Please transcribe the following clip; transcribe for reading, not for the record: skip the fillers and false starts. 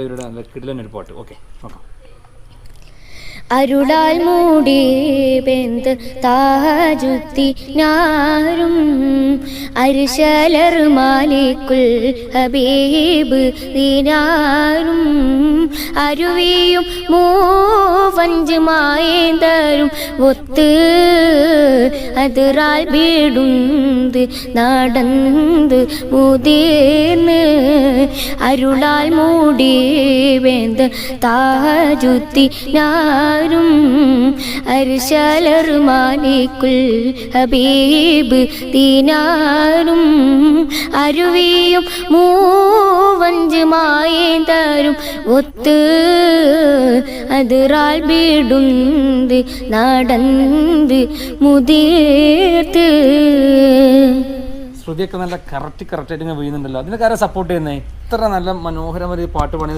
ഇവരുടെ നല്ല കിടിലനൊരു പാട്ട്. ഓക്കെ നോക്കാം. അരുളാൽ മൂടി ബെന്ത് താജുദ്ദീനാരും അരിശലർ മാലിക്കുൽ ഹബീബ് ദീനാരും അരുവിയും മൂവഞ്ച് മായേന്തരും ഒത്ത് അതിറാൽ വീടുണ്ട് നടന്ന് മുതിർന്ന് അരുളാൽ മൂടി ബെന്ത് താജുദ്ദീനാരും അർശലർ മാലിക്കുൽ ഹബീബ് ദീനാരും അരുവിയും മൂവഞ്ച് മായേന്തരും ഒത്ത് അതിറാൽ വീടുണ്ട് നടന്ന് മുതിർത്ത്. ശ്രുതിയൊക്കെ നല്ല കറക്റ്റായിട്ട് ഇങ്ങനെ വീഴുന്നുണ്ടല്ലോ. അതിനൊക്കെ ആരാ സപ്പോർട്ട് ചെയ്യുന്നത്? ഇത്ര നല്ല മനോഹരമായ പാട്ട് പണിത്